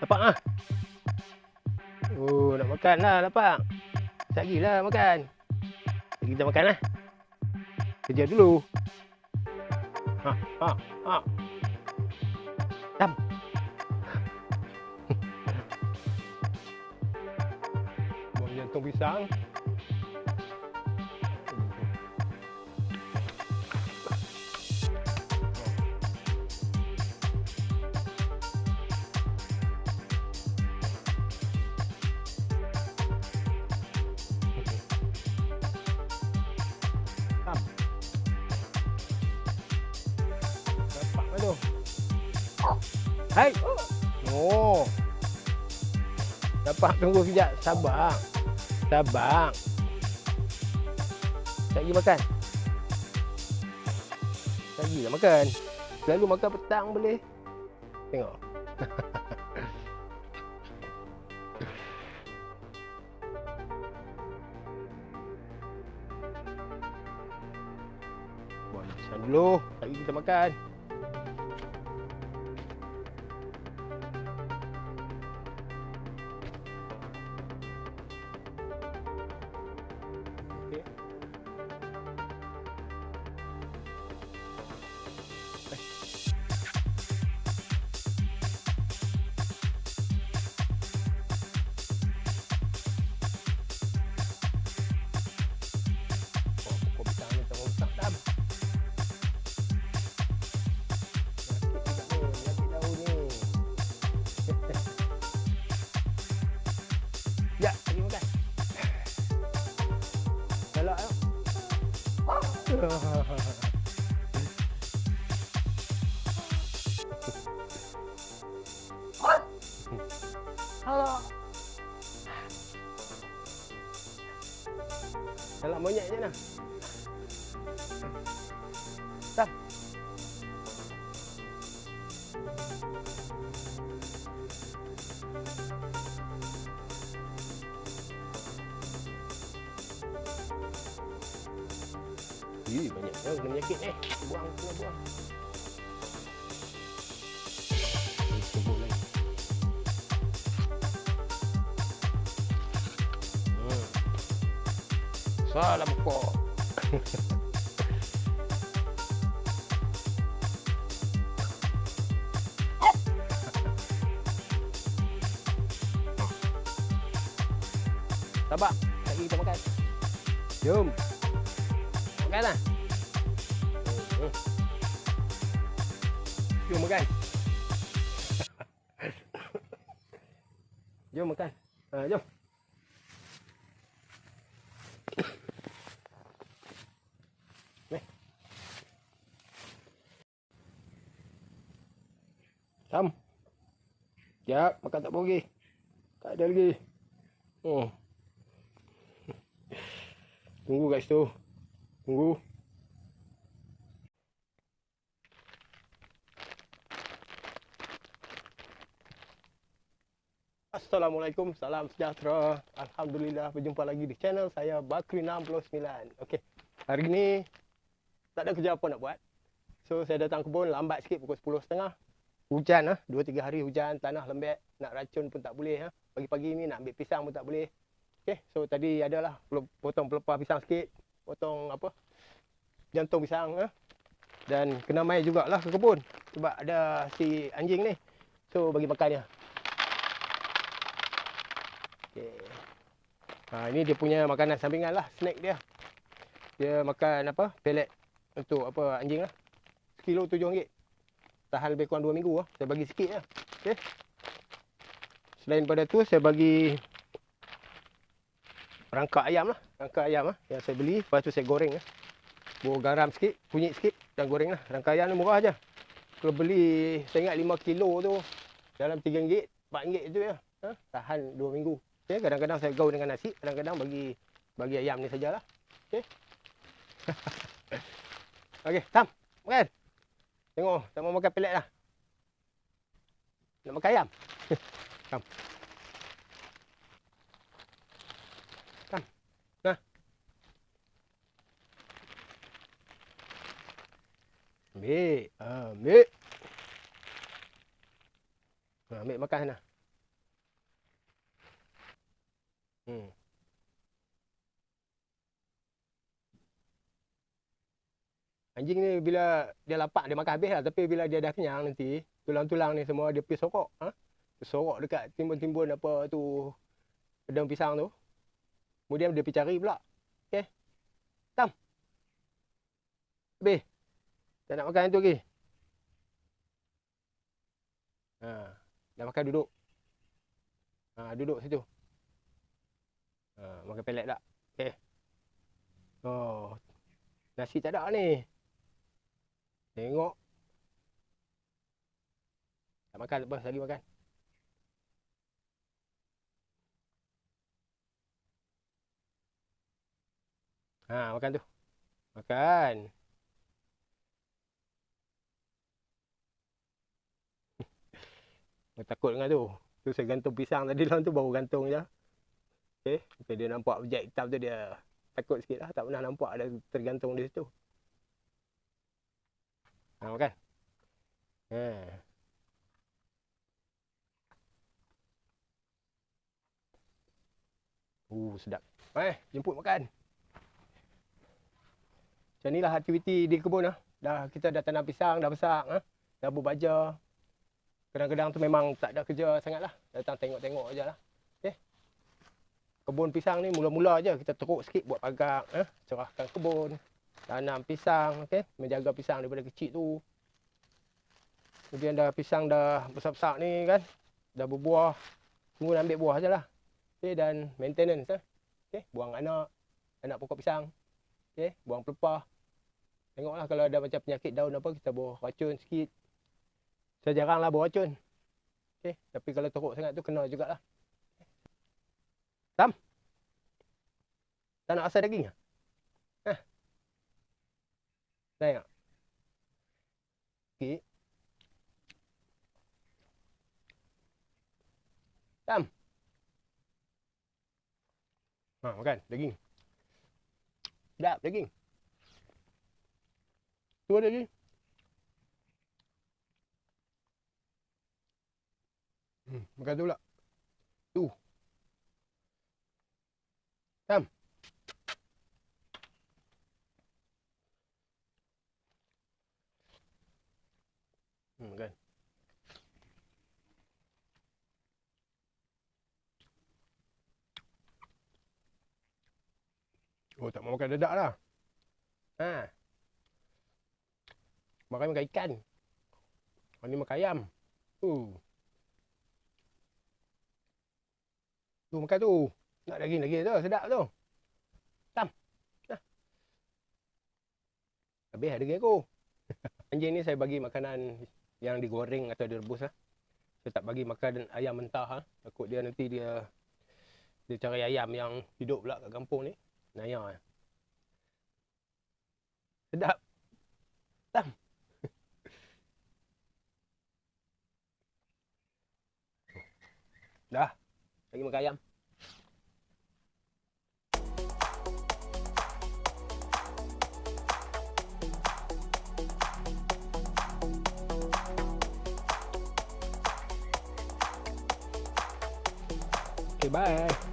Dapat ah. Oh, nak makan lah dapat. Sekejap lagi lah makan. Kita makan lah. Kerja dulu. Ha. Tam. Buang jantung pisang. Dapat tu. Hai. Oh. Dapat, tunggu sekejap. Sabar. Sekejap lagi makan. Sekejap lagi lah makan. Selalu makan petang boleh. Tengok. Buat pisang dulu. Lagi kita makan. Okey. Pokok pisang ni tak mau besar dah. Nyakit daun ni. Ya, lagi makan. Elok tau. Halo. Elok monyet je nah. Tam. Banyak kena menyakit ni. Buang. Tunggu lagi. Salah pokok. Sabar, lagi kita makan. Jom. Makan lah. Jom makan. Jom makan. Jom. Ni. Tam. Sekejap, makan tak boleh. Tak ada lagi. Tunggu kat situ. Tunggu. Assalamualaikum, salam sejahtera. Alhamdulillah berjumpa lagi di channel saya Bakri 69. Okey. Hari ni tak ada kerja apa nak buat. So saya datang kebun lambat sikit pukul 10.30. Hujan 2-3 hari hujan, tanah lembek, nak racun pun tak boleh Pagi-pagi ni nak ambil pisang pun tak boleh. Okey, so tadi adalah potong pelepah pisang sikit, potong jantung pisang dan kena mai jugalah ke kebun sebab ada si anjing ni. So bagi makan dia. Okey. Ini dia punya makanan sampingan lah, snack dia. Dia makan pelet untuk anjing lah. Sekilo RM7. Tahan lebih kurang 2 minggu Saya bagi sikit je. Okey. Selain pada tu saya bagi rangka ayam lah. Rangka ayam yang saya beli. Lepas tu saya goreng Bawa garam sikit, kunyit sikit dan goreng lah. Rangka ayam ni murah aja. Kalau beli saya ingat 5 kilo tu dalam RM3, RM4 tu ya. Tahan 2 minggu. Okay, kadang-kadang saya gaul dengan nasi, kadang-kadang bagi ayam ni sajalah. Okey. Okey, Tam, makan. Tengok, tak mau makan pelet dah. Nak makan ayam. Tam. Tam. Nah. Ambil. Ambil. Ambil makan sana. Anjing ni bila dia lapar dia makan habis lah. Tapi bila dia dah kenyang nanti, tulang-tulang ni semua dia pergi sorok. Dia sorok dekat timbun-timbun apa tu, daun pisang tu. Kemudian dia pergi cari pula. Okey. Tam. Habis. Tak nak makan tu lagi. Dah makan duduk. Duduk situ. Makan pelet tak? Okey. Oh. Nasi tak ada ni. Tengok. Tak makan lepas lagi makan. Makan tu. Makan. Takut dengan tu. Tu saya gantung pisang tadi dalam tu baru gantung je. Okey, sampai dia nampak objek hitam tu dia takut sikit lah. Tak pernah nampak ada tergantung di situ. Makan. Sedap. Jemput makan. Macam inilah aktiviti di kebun lah. Kita dah tanam pisang, dah besar. Dah berbaja. Kadang-kadang tu memang tak ada kerja sangat lah. Datang tengok-tengok je lah. Okay. Kebun pisang ni mula-mula je. Kita teruk sikit buat pagar. Cerahkan kebun. Tanam pisang. Okay. Menjaga pisang daripada kecil tu. Kemudian dah pisang dah besar-besar ni kan. Dah berbuah. Tunggu ambil buah je lah. Okay. Dan maintenance lah. Okay. Buang anak pokok pisang. Okay. Buang pelepah. Tengoklah kalau ada macam penyakit daun apa, kita buang racun sikit. Saya jaranglah buang racun. Okay. Tapi kalau teruk sangat tu kena jugalah. Tam? Tak nak rasa daging ke? Tengok. Okey. Tam? Makan daging. Sedap daging. Tu ada lagi. Makan tu pula. Tu. Tam. Makan. Oh, tak mau makan dedak lah. Makan ikan. Ini makan ayam. Tu makan tu. Nak daging lagi tu. Sedap tu. Tam. Habis ada daging aku. Anjing ni saya bagi makanan yang digoreng atau direbus lah. Saya tak bagi makan ayam mentah. Takut dia nanti dia cari ayam yang hidup pula kat kampung ni. Naya. Sedap. Tam. Dah. Lagi makan ayam. Okay, bye.